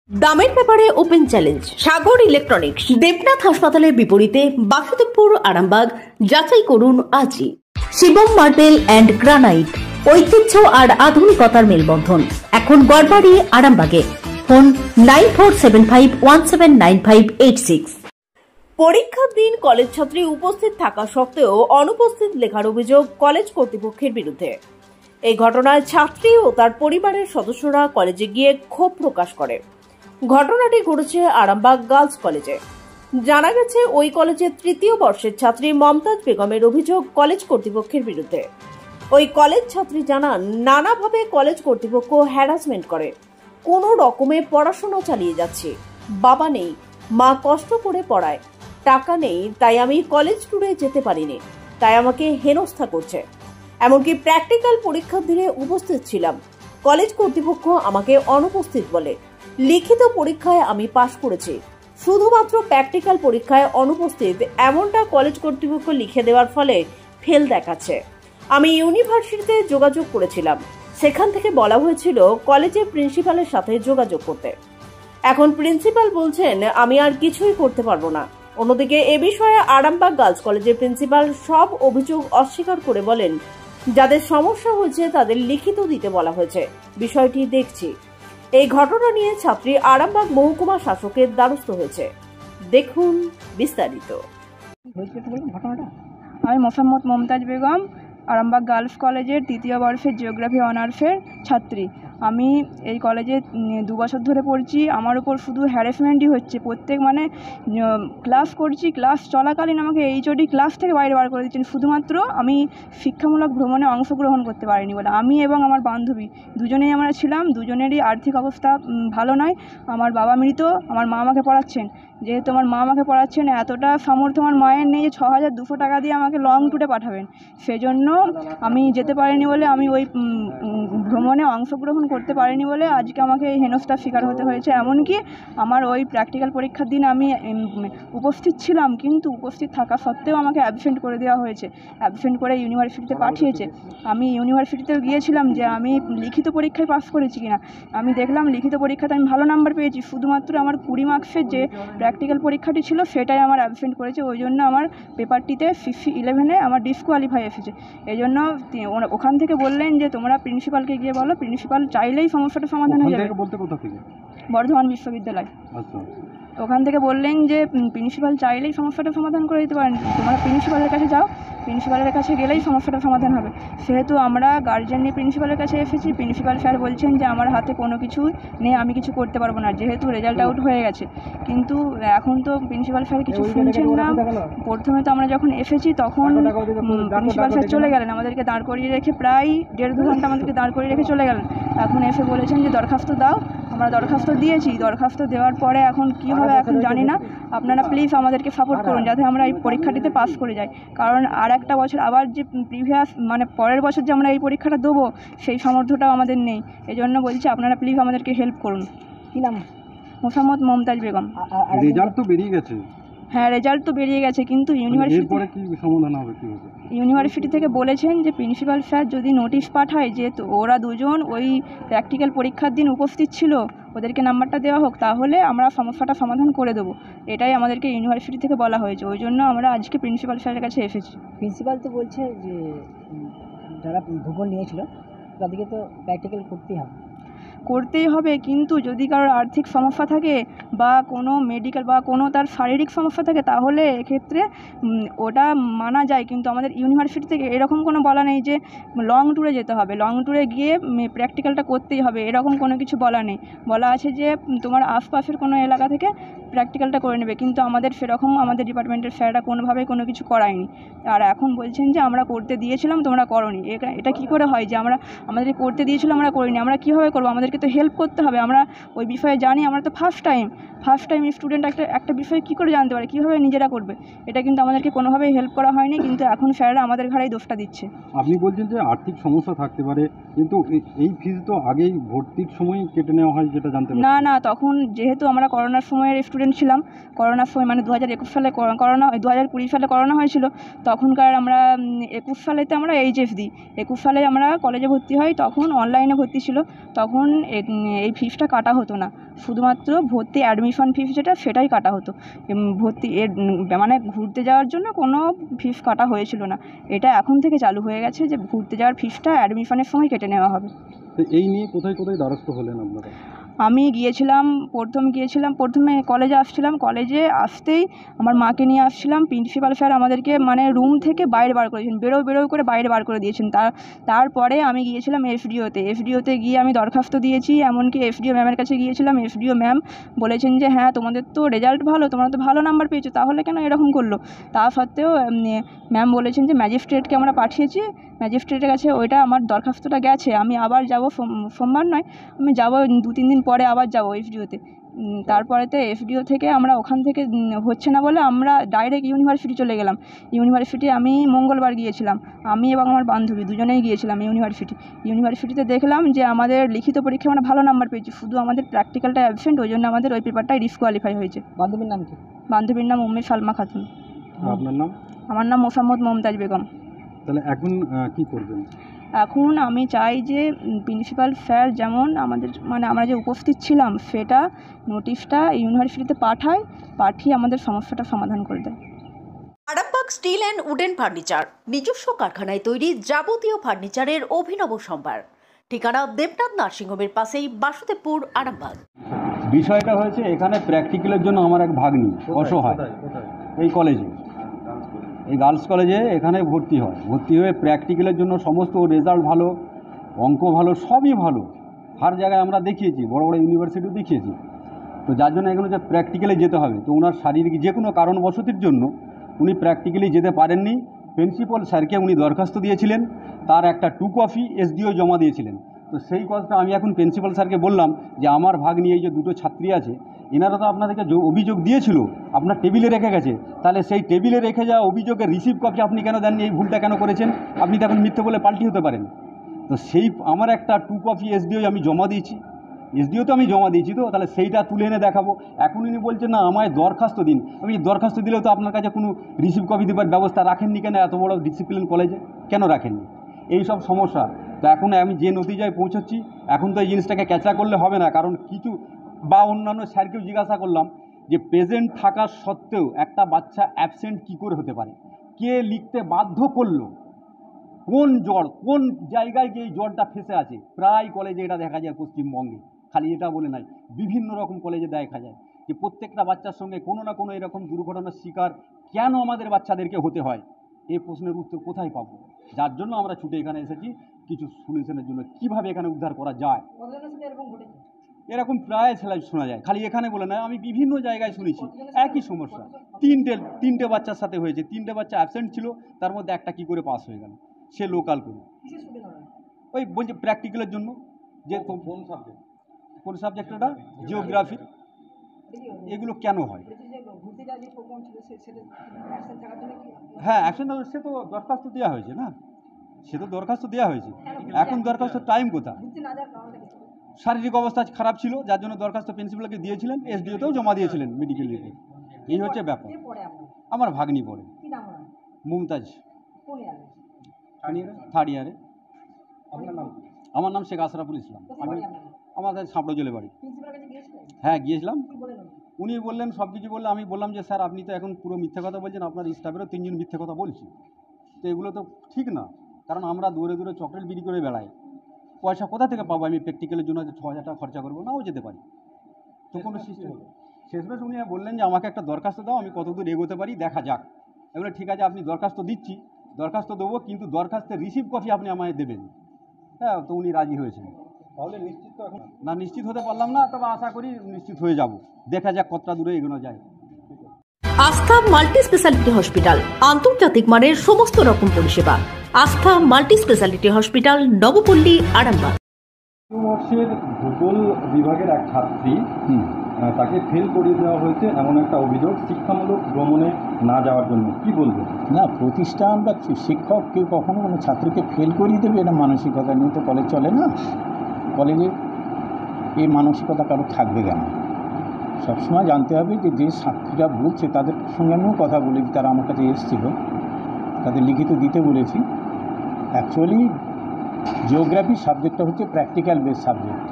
দামের ব্যাপারে open challenge সাগর electronics. Debnath হাসপাতালের বিপরীতে বাসুদেবপুর, আরামবাগ। যাচাই করুন আজই। শিবম মার্বেল অ্যান্ড গ্রানাইট, ঐতিহ্য আর আধুনিকতার মেলবন্ধন। এখন গড়বাড়ি, আরামবাগে। ফোন 9475179586। পরীক্ষার দিন কলেজ ছাত্রী উপস্থিত থাকা সত্ত্বেও অনুপস্থিত লেখার অভিযোগ কলেজ কর্তৃপক্ষের বিরুদ্ধে। এই ঘটনায় ছাত্রী ও তার পরিবারের সদস্যরা কলেজে গিয়ে ক্ষোভ প্রকাশ করে। ঘটনাটি ঘটেছে আরামবাগ গার্লস কলেজে। জানা গেছে, ওই কলেজের তৃতীয় বর্ষের ছাত্রী মমতাজ বেগমের অভিযোগ কলেজ কর্তৃপক্ষের বিরুদ্ধে। ওই কলেজ ছাত্রী জানান, নানাভাবে কলেজ কর্তৃপক্ষ হ্যারাসমেন্ট করে। কোনো রকমে পড়াশোনা চালিয়ে যাচ্ছে। বাবা নেই, মা কষ্ট করে পড়ায়, টাকা নেই, তাই আমি কলেজ ট্যুরে যেতে পারিনি, তাই আমাকে হেনস্থা করছে। এমনকি প্র্যাকটিক্যাল পরীক্ষার দিনে উপস্থিত ছিলাম, কলেজ কর্তৃপক্ষ আমাকে অনুপস্থিত বলে। লিখিত পরীক্ষায় আমি পাশ করেছি, শুধুমাত্র প্র্যাকটিক্যাল পরীক্ষায় অনুপস্থিত, এমনটা কলেজ কর্তৃপক্ষ লিখে দেওয়ার ফলে ফেল দেখাচ্ছে। আমি ইউনিভার্সিটিতে যোগাযোগ করেছিলাম, সেখান থেকে বলা হয়েছিল কলেজের প্রিন্সিপালের সাথে যোগাযোগ করতে। এখন প্রিন্সিপাল বলছেন আমি আর কিছুই করতে পারবো না। অন্যদিকে এ বিষয়ে আরামবাগ গার্লস কলেজের প্রিন্সিপাল সব অভিযোগ অস্বীকার করে বলেন, যাদের সমস্যা হয়েছে তাদের লিখিত দিতে বলা হয়েছে, বিষয়টি দেখছি। এই ঘটনা নিয়ে ছাত্রী আরামবাগ মহকুমা শাসকের দ্বারস্থ হয়েছে। দেখুন বিস্তারিত। আমি মোসাম্মদ মমতাজ বেগম, আরামবাগ গার্লস কলেজের তৃতীয় বর্ষের জিওগ্রাফি অনার্সের ছাত্রী। আমি এই কলেজে 2 বছর ধরে পড়ছি। আমার উপর শুধু হ্যারাসমেন্টই হচ্ছে। প্রত্যেক ক্লাস করছি, ক্লাস চলাকালীন আমাকে এইচওডি ক্লাস থেকে বাইরে বার করে দিচ্ছেন, শুধুমাত্র আমি শিক্ষামূলক ভ্রমণে অংশগ্রহণ করতে পারিনি বলে। আমি এবং আমার বান্ধবী দুজনেই আমরা ছিলাম, দুজনেরই আর্থিক অবস্থা ভালো নয়। আমার বাবা মৃত, আমার মা আমাকে পড়াচ্ছেন। যেহেতু আমার মা আমাকে পড়াচ্ছেন, এতটা সামর্থ্য আমার মায়ের নেই যে 6200 টাকা দিয়ে আমাকে লং ট্যুরে পাঠাবেন। সেজন্য আমি যেতে পারিনি বলে, আমি ওই ভ্রমণে অংশগ্রহণ করতে পারিনি বলে আজকে আমাকে এই হেনস্থার শিকার হতে হয়েছে। এমনকি আমার ওই প্র্যাকটিক্যাল পরীক্ষার দিন আমি উপস্থিত ছিলাম, কিন্তু উপস্থিত থাকা সত্ত্বেও আমাকে অ্যাবসেন্ট করে দেওয়া হয়েছে। অ্যাবসেন্ট করে ইউনিভার্সিটিতে পাঠিয়েছে। আমি ইউনিভার্সিটিতেও গিয়েছিলাম যে আমি লিখিত পরীক্ষায় পাস করেছি কিনা। আমি দেখলাম লিখিত পরীক্ষাতে আমি ভালো নাম্বার পেয়েছি, শুধুমাত্র আমার 20 মার্কসের যে প্র্যাকটিক্যাল পরীক্ষাটি ছিল সেটাই আমার অ্যাবসেন্ট করেছে। ওই জন্য আমার পেপারটিতে 11 আমার ডিসকোয়ালিফাই এসেছে। এই জন্য ওখান থেকে বললেন যে তোমরা প্রিন্সিপালকে গিয়ে বলো, প্রিন্সিপাল চাইলেই সমস্যাটা সমাধান হয়ে যাবে। বর্ধমান বিশ্ববিদ্যালয়। ওখান থেকে বললেন যে প্রিন্সিপাল চাইলেই সমস্যাটা সমাধান করে দিতে পারেন, তোমরা প্রিন্সিপালের কাছে যাও, প্রিন্সিপালের কাছে গেলেই সমস্যাটা সমাধান হবে। সেহেতু আমরা গার্জিয়ান নিয়ে প্রিন্সিপালের কাছে এসেছি। প্রিন্সিপাল স্যার বলছেন যে আমার হাতে কোনো কিছু নেই, আমি কিছু করতে পারবো না, যেহেতু রেজাল্ট আউট হয়ে গেছে। কিন্তু এখন তো প্রিন্সিপাল স্যার কিছু শুনছেন না। প্রথমে তো আমরা যখন এসেছি তখন প্রিন্সিপাল স্যার চলে গেলেন, আমাদেরকে দাঁড় করিয়ে রেখে প্রায় 1.5-2 ঘন্টা আমাদেরকে দাঁড় করিয়ে রেখে চলে গেলেন। এখন এসে বলেছেন যে দরখাস্ত দাও। আমরা দরখাস্ত দিয়েছি, দরখাস্ত দেওয়ার পরে এখন কী হবে এখন জানি না। আপনারা প্লিজ আমাদেরকে সাপোর্ট করুন যাতে আমরা এই পরীক্ষাটিতে পাস করে যাই, কারণ আর একটা বছর আবার যে পরের বছর যে আমরা এই পরীক্ষাটা দেবো সেই সামর্থ্যটাও আমাদের নেই। এই জন্য বলছি আপনারা প্লিজ আমাদেরকে হেল্প করুন। কী নাম? মোসাম্মদ মমতাজ বেগম। রেজাল্ট তো বেরিয়ে গেছে। হ্যাঁ, রেজাল্ট তো বেরিয়ে গেছে, কিন্তু ইউনিভার্সিটি থেকে বলেছেন যে প্রিন্সিপাল স্যার যদি নোটিশ পাঠায় যে ওরা দুজন ওই প্র্যাকটিক্যাল পরীক্ষার দিন উপস্থিত ছিল, ওদেরকে নাম্বারটা দেওয়া হোক, তাহলে আমরা সমস্যাটা সমাধান করে দেবো। এটাই আমাদেরকে ইউনিভার্সিটি থেকে বলা হয়েছে। ওই জন্য আমরা আজকে প্রিন্সিপাল স্যারের কাছে এসেছি। প্রিন্সিপাল তো বলছে যে যারা ভূগোল নিয়েছিল তাদেরকে তো প্র্যাকটিক্যাল করতেই হবে, কিন্তু যদি কারোর আর্থিক সমস্যা থাকে বা কোনো মেডিকেল বা কোনো তার শারীরিক সমস্যা থাকে তাহলে এক্ষেত্রে ওটা মানা যায়। কিন্তু আমাদের ইউনিভার্সিটি থেকে এরকম কোনো বলা নেই যে লং ট্যুরে যেতে হবে, লং ট্যুরে গিয়ে প্র্যাকটিক্যালটা করতেই হবে, এরকম কোনো কিছু বলা নেই। বলা আছে যে তোমার আশপাশের কোনো এলাকা থেকে প্র্যাকটিক্যালটা করে নেবে, কিন্তু আমাদের সেরকম আমাদের ডিপার্টমেন্টের স্যাররা কোনোভাবেই কোনো কিছু করায়নি। আর এখন বলছেন যে আমরা করতে দিয়েছিলাম তোমরা করোনি। এটা কী করে হয় যে আমাদের করতে দিয়েছিলাম আমরা করিনি? আমরা কীভাবে করবো? আমাদেরকে তো হেল্প করতে হবে। আমরা ওই বিষয়ে জানি, আমরা তো ফার্স্ট টাইম স্টুডেন্ট একটা বিষয়ে কী করে জানতে পারে, কীভাবে নিজেরা করবে? এটা কিন্তু আমাদেরকে কোনোভাবেই হেল্প করা হয়নি, কিন্তু এখন স্যাররা আমাদের ঘাড়েই দোষটা দিচ্ছে। আপনি বলছেন যে আর্থিক সমস্যা থাকতে পারে, কিন্তু এই ফিস তো আগেই ভর্তির সময় কেটে নেওয়া হয়, যেটা জানতে পারি। না, তখন যেহেতু আমরা করোনার সময়ের স্টুডেন্ট ছিলাম, করোনার সময় 2021 সালে করোনা, 2020 সালে করোনা হয়েছিল, তখনকার আমরা 21 সালেতে আমরা এইচএস দিই। 21 সালে আমরা কলেজে ভর্তি হই, তখন অনলাইনে ভর্তি ছিল। তখন এই ফিসটা কাটা হতো না, শুধুমাত্র ভর্তি অ্যাডমিশন ফিস যেটা সেটাই কাটা হতো। ভর্তি মানে ঘুরতে যাওয়ার জন্য কোনো ফিস কাটা হয়েছিল না। এটা এখন থেকে চালু হয়ে গেছে যে ঘুরতে যাওয়ার ফিসটা অ্যাডমিশনের সময় কেটে নেওয়া হবে। তো এই নিয়ে কোথায় কোথায় দ্বারস্থ হলেন আপনারা? আমি প্রথমে কলেজে আসছিলাম। কলেজে আসতেই আমার মাকে নিয়ে আসছিলাম। প্রিন্সিপাল স্যার আমাদেরকে মানে রুম থেকে বাইরে বার করেছেন, বেরো করে বাইরে বার করে দিয়েছেন। তারপরে আমি গিয়েছিলাম এসডিওতে গিয়ে আমি দরখাস্ত দিয়েছি। এমনকি এসডিও ম্যামের কাছে গিয়েছিলাম। এসডিও ম্যাম বলেছেন যে হ্যাঁ, তোমাদের তো রেজাল্ট ভালো, তোমরা তো ভালো নাম্বার পেয়েছো, তাহলে কেন এরকম করলো? তা সত্ত্বেও ম্যাম বলেছেন যে ম্যাজিস্ট্রেটকে আমরা পাঠিয়েছি, ম্যাজিস্ট্রেটের কাছে ওইটা আমার দরখাস্তটা গেছে। আমি আবার যাব, সোমবার নয়, আমি যাব 2-3 দিন পরে আবার যাব এসডিওতে। তারপরেতে এসডিও থেকে আমরা ওখান থেকে হচ্ছে না বলে আমরা ডাইরেক্ট ইউনিভার্সিটি চলে গেলাম। ইউনিভার্সিটি আমি মঙ্গলবার গিয়েছিলাম, আমি এবং আমার বান্ধবী দুজনেই গিয়েছিলাম ইউনিভার্সিটিতে। দেখলাম যে আমাদের লিখিত পরীক্ষায় আমরা ভালো নাম্বার পেয়েছি, শুধু আমাদের প্র্যাকটিক্যালটা অ্যাবসেন্ট, ওই জন্য আমাদের ওই পেপারটাই ডিসকোয়ালিফাই হয়েছে। বান্ধবীর নাম কি? বান্ধবীর নাম উম্মে সালমা খাতুন। আপনার নাম? আমার নাম মোসাম্মদ মমতাজ বেগম। তাহলে এখন কি করবেন? এখন আমি চাই যে প্রিন্সিপাল স্যার যেমন আমাদের মানে আমরা যে উপস্থিত ছিলাম সেটা নোটিশটা ইউনিভার্সিটিতে পাঠিয়ে আমাদের সমস্যাটা সমাধান করে দেয়। Arambagh steel and wooden furniture নিজস্ব কারখানায় তৈরি যাবতীয় ফার্নিচারের অভিনব সম্ভার। ঠিকানা দেবনাথ নার্সিংহোমের পাশেই, বাসুদেবপুর, আরামবাগ। বিষয়টা হয়েছে এখানে প্র্যাকটিক্যালের জন্য আমার এক ভাগ্নি অসহায় এই কলেজে, এই গার্লস কলেজে এখানে ভর্তি হয়ে প্র্যাকটিক্যালের জন্য সমস্ত রেজাল্ট ভালো, অঙ্ক ভালো, সবই ভালো, হার জায়গায় আমরা দেখিয়েছি, বড় বড় ইউনিভার্সিটিও দেখিয়েছি। তো যার জন্য এগুলো যে প্র্যাকটিক্যালে যেতে হবে, তো ওনার শারীরিক যে কোনো কারণবশতির জন্য উনি প্র্যাকটিক্যালি যেতে পারেননি। প্রিন্সিপাল স্যারকে উনি দরখাস্ত দিয়েছিলেন, তার একটা 2 কপি এসডিও জমা দিয়েছিলেন। তো সেই কথাটা আমি এখন প্রিন্সিপাল স্যারকে বললাম যে আমার ভাগ্নি এই যে 2টো ছাত্রী আছে, এনারা তো আপনাদেরকে অভিযোগ দিয়েছিল, আপনার টেবিলে রেখে গেছে, তাহলে সেই টেবিলে রেখে যাওয়া অভিযোগের রিসিভ কপি আপনি কেন দেননি? এই ভুলটা কেন করেছেন? আপনি তো এখন মিথ্যে বলে পাল্টি হতে পারেন। তো সেই আমার একটা 2 কপি এসডিও আমি জমা দিয়েছি, এসডিওতে আমি জমা দিয়েছি, তো তাহলে সেইটা তুলে এনে দেখাবো। এখন উনি বলছেন না আমায় দরখাস্ত দিন। আমি দরখাস্ত দিলেও তো আপনার কাছে কোনো রিসিভ কপি দেওয়ার ব্যবস্থা রাখেননি কেন? এত বড় ডিসিপ্লিন কলেজে কেন রাখেননি? এই সব সমস্যা। তো এখন আমি যে নতিজায় পৌঁছচ্ছি, এখন তো এই জিনিসটাকে ক্যাচা করলে হবে না। কারণ কিছু বা অন্যান্য স্যারকেও জিজ্ঞাসা করলাম যে প্রেজেন্ট থাকা সত্ত্বেও একটা বাচ্চা অ্যাবসেন্ট কী করে হতে পারে? কে লিখতে বাধ্য করলো? কোন জ্বর, কোন জায়গায় গিয়ে এই জ্বরটা ফেসে আছে? প্রায় কলেজে এটা দেখা যায় পশ্চিমবঙ্গে, খালি এটা বলে নাই, বিভিন্ন রকম কলেজে দেখা যায় যে প্রত্যেকটা বাচ্চার সঙ্গে কোনো না কোনো এরকম দুর্ঘটনার শিকার কেন আমাদের বাচ্চাদেরকে হতে হয়? এই প্রশ্নের উত্তর কোথায় পাবো? যার জন্য আমরা ছুটে এখানে এসেছি কিছু সলিউশনের জন্য, কীভাবে এখানে উদ্ধার করা যায়। এরকম প্রায় ছেলে শোনা যায়, খালি এখানে বলে নয়, আমি বিভিন্ন জায়গায় শুনেছি একই সমস্যা। তিনটে বাচ্চার সাথে হয়েছে, 3টে বাচ্চা অ্যাবসেন্ট ছিল, তার মধ্যে একটা কি করে পাস হয়ে গেল, সে লোকাল করে। ওই বলছে প্র্যাকটিক্যালের জন্য। যে কোন সাবজেক্ট ওটা? জিওগ্রাফি। এগুলো কেন হয়? হ্যাঁ, অ্যাবসেন্ট সে তো দরখাস্ত দেওয়া হয়েছে না, এখন দরখাস্ত টাইম কোথা? শারীরিক অবস্থা খারাপ ছিল, যার জন্য দরখাস্ত প্রিন্সিপালকে দিয়েছিলেন, এসডিওতেও জমা দিয়েছিলেন মেডিকেল রিপোর্ট। এই হচ্ছে ব্যাপার। আমার ভাগ্নি পড়ে, মুমতাজ, 3rd ইয়ারে। আমার নাম শেখ আশরাফুল ইসলাম। আমাদের সাঁপড়োজলে বাড়ি। হ্যাঁ, গিয়েছিলাম। উনি বললেন সব কিছু বললে, আমি বললাম যে স্যার আপনি তো এখন পুরো মিথ্যে কথা বলছেন, আপনার স্টাফেরও 3 জন মিথ্যে কথা বলছি, তো এগুলো তো ঠিক না। কারণ আমরা দূরে দূরে চকলেট বিক্রি করে বেড়াই, পয়সা কোথা থেকে পাবো? আমি প্র্যাকটিক্যালের জন্য 6,000 টাকা খরচা করবো, নাও যেতে পারি। তো কোনো সিস্টেম শেষমেশ উনি বললেন যে আমাকে একটা দরখাস্ত দাও, আমি কতদূর এগোতে পারি দেখা যাক। এবারে ঠিক আছে, আপনি দরখাস্ত দিচ্ছি, দরখাস্ত দেবো, কিন্তু দরখাস্তের রিসিভ কপি আপনি আমায় দেবেন। হ্যাঁ, তো উনি রাজি হয়েছেন। তাহলে নিশ্চিত তো এখন না, নিশ্চিত হতে পারলাম না, তবে আশা করি নিশ্চিত হয়ে যাব, দেখা যাক কতটা দূরে এগোনো যায়। আস্থা মাল্টি স্পেশালিটি হসপিটাল, আন্তর্জাতিক মানের সমস্ত রকম পরিষেবা। আস্থা multi speciality hospital, Nabapalli, Arambagh. বর্ষের ভূগোল বিভাগের এক ছাত্রী, তাকে ফেল করিয়ে দেওয়া হয়েছে এমন একটা অভিযোগ, শিক্ষামূলক ভ্রমণে না যাওয়ার জন্য। কি বলবেন? না, প্রতিষ্ঠান বা শিক্ষক কেউ কখনো কোনো ছাত্রীকে ফেল করিয়ে দেবে এটা মানসিকতা নিয়ে তো কলেজ চলে না। কলেজে এই মানসিকতা কারো থাকবে কেন? সবসময় জানতে হবে যে যে ছাত্রীরা বলছে তাদের সঙ্গে আমিও কথা বলেছি, তারা আমার কাছে এসেছিল, তাদের লিখিত দিতে বলেছি। অ্যাকচুয়ালি জিওগ্রাফি সাবজেক্টটা হচ্ছে প্র্যাকটিক্যাল বেস সাবজেক্ট।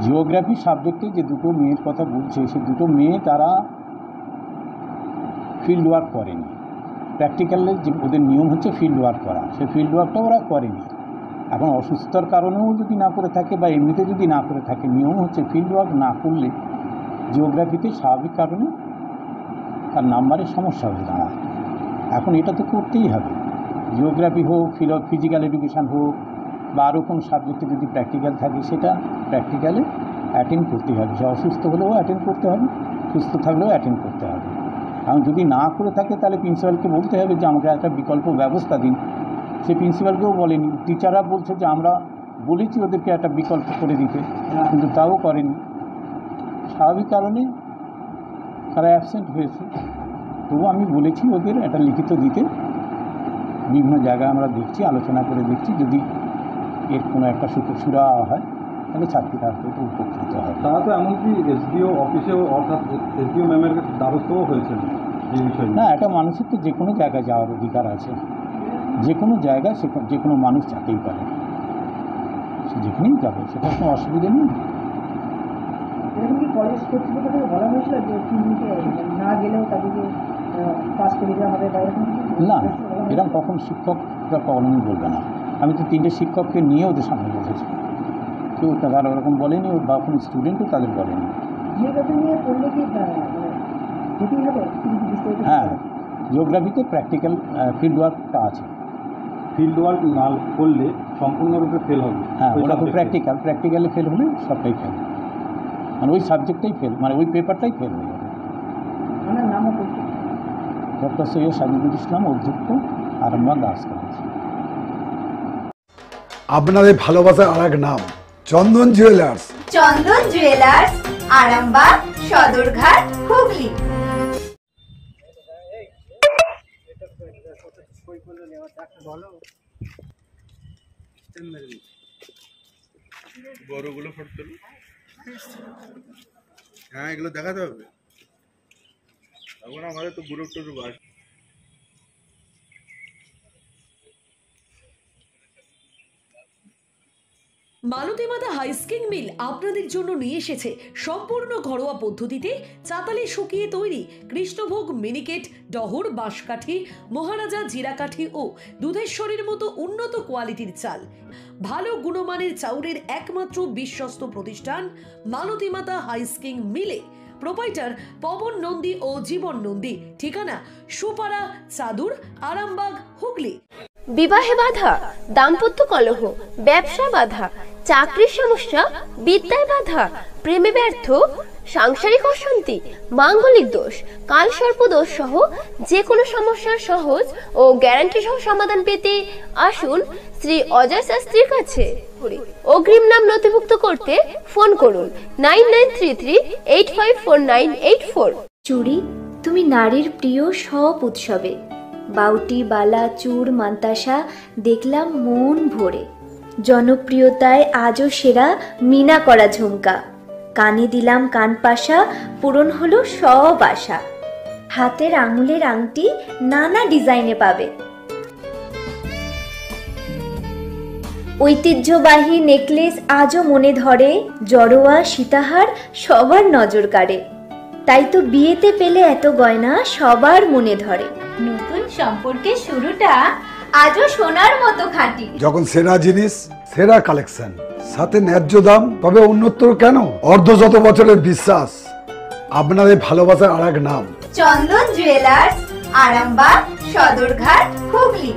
জিওগ্রাফি সাবজেক্টে যে দুটো মেয়ের কথা বলছে, সে দুটো মেয়ে তারা ফিল্ড ওয়ার্ক করেনি। প্র্যাকটিক্যালে যে ওদের নিয়ম হচ্ছে ফিল্ড ওয়ার্ক করা, সে ফিল্ড ওয়ার্কটা ওরা করেনি। এখন অসুস্থতার কারণেও যদি না করে থাকে বা এমনিতে যদি না করে থাকে, নিয়ম হচ্ছে ফিল্ড ওয়ার্ক না করলে জিওগ্রাফিতে স্বাভাবিক কারণে তার নাম্বারের সমস্যা হয়ে দাঁড়ায়। এখন এটা তো করতেই হবে, জিওগ্রাফি হোক, ফিজিক্যাল এডুকেশান হোক বা আরও কোনো সাবজেক্টে যদি প্র্যাকটিক্যাল থাকে, সেটা প্র্যাকটিক্যালে অ্যাটেন্ড করতেই হবে। সে অসুস্থ হলেও অ্যাটেন্ড করতে হবে, সুস্থ থাকলেও অ্যাটেন্ড করতে হবে। কারণ যদি না করে থাকে তাহলে প্রিন্সিপালকে বলতে হবে যে আমাকে একটা বিকল্প ব্যবস্থা দিন। সে প্রিন্সিপালকেও বলেনি, টিচাররা বলছে যে আমরা বলেছি ওদেরকে একটা বিকল্প করে দিতে, কিন্তু তাও করেনি। স্বাভাবিক কারণে তারা অ্যাবসেন্ট হয়েছে। তবু আমি বলেছি ওদের একটা লিখিত দিতে। বিভিন্ন জায়গায় আমরা দেখছি, আলোচনা করে দেখছি, যদি এর কোনো একটা সুরা হয় তাহলে ছাত্রীরা হয়তো উপকৃত হয়। তারা তো এমনকি এসডিও অফিসেও, অর্থাৎ এসডিও ম্যামের দ্বারস্থও হয়েছিল এই বিষয়ে। না, একটা মানুষের তো যে কোনো জায়গায় যাওয়ার অধিকার আছে, যে কোনো জায়গায় যে কোনো মানুষ যেতেই পারে, সে যেখানেই যাবে, সেটা কোনো অসুবিধা নেই। এরকম কি কলেজ কর্তৃপক্ষ থেকে বলা হয়েছিল যে না গেলেও তাদেরকে পাস করে দেওয়া হবে বা এরকম? না, এরকম কখন শিক্ষকরা কখনোই বলবে না। আমি তো 3টে শিক্ষককে নিয়ে ওদের সামনে বসেছি, কেউ তারা ওরকম বলেনি, বা কোনো স্টুডেন্টও তাদের বলেনি। জিওগ্রাফি নিয়ে পড়লে কি যেতেই হবে? হ্যাঁ, জিওগ্রাফিতে প্র্যাকটিক্যাল ফিল্ড ওয়ার্কটা আছে। ফিল্ড ওয়ার্ক না করলে সম্পূর্ণরূপে ফেল হবে। হ্যাঁ, ওরা তো প্র্যাকটিক্যালে ফেল হলে সবটাই ফেল, মানে ওই সাবজেক্টটাই ফেল, মানে ওই পেপারটাই ফেল হয়ে যাবে। আমার নামও ডক্টর সৈয়দ সাজিদুল ইসলাম, অধ্যক্ষ, আরামবাগ গার্লস কলেজ। আপনাদের ভালোবাসার আর এক নাম চন্দন জুয়েলার্স। চন্দন জুয়েলার্স, আরামবাগ, সদরঘাট, হুগলি। বড়গুলো ফটো তুলো। হ্যাঁ, এগুলো দেখাতে হবে। এখন আমাদের তো গ্রুপ টুরুপ আসবে। মালতীমাতা হাইস্কিং মিল আপনাদের জন্য নিয়ে এসেছে সম্পূর্ণ ঘরোয়া পদ্ধতিতে চাতালে শুকিয়ে তৈরি কৃষ্ণভোগ মিনিকেট, ডহর, বাঁশকাঠি, মহারাজা জিরাকাঠি ও দুধেশ্বরীর মতো উন্নত কোয়ালিটির চাল। ভালো গুণমানের চাউলের একমাত্র বিশ্বস্ত প্রতিষ্ঠান মালতীমাতা হাইস্কিং মিলে। প্রোপাইটার পবন নন্দী ও জীবন নন্দী। ঠিকানা সুপারা, চাদুর, আরামবাগ, হুগলি। বিবাহে বাধা, দাম্পত্য কলহ, ব্যবসা বাধা, চাকরির সমস্যা, বিদ্যায় বাধা, প্রেমে ব্যর্থ, সাংসারিক অশান্তি, মাঙ্গলিক দোষ, কালসর্প দোষ সহ যে কোনো সমস্যার সহজ ও গ্যারান্টি সহ সমাধান পেতে আসুন শ্রী অজয় শাস্ত্রীর কাছে। অগ্রিম নাম নথিভুক্ত করতে ফোন করুন 9933854984। চুড়ি, তুমি নারীর প্রিয় সব উৎসবে। বাউটি, বালা, চূড়, মান্তাসা দেখলাম মন ভরে। জনপ্রিয়তায় আজও সেরা মিনা করা ঝুমকা। কানে দিলাম কানপাশা, পূরণ হলো সব আশা। হাতের আঙুলের আংটি নানা ডিজাইনে পাবে। ঐতিহ্যবাহী নেকলেস আজও মনে ধরে। জড়োয়া, সীতাহার সবার নজর কাড়ে। তাই তো বিয়েতে পেলে এত গয়না সবার মনে ধরে। নতুন সম্পর্কের শুরুটা আজও সোনার মতো খাঁটি। যখন সেরা জিনিস, সেরা কালেকশন, সাথে ন্যায্য দাম, তবে উন্নতর কেন? অর্ধশত বছরের বিশ্বাস। আপনাদের ভালোবাসার আর এক নাম চন্দন জুয়েলার্স, আরামবাগ, সদরঘাট, হুগলি।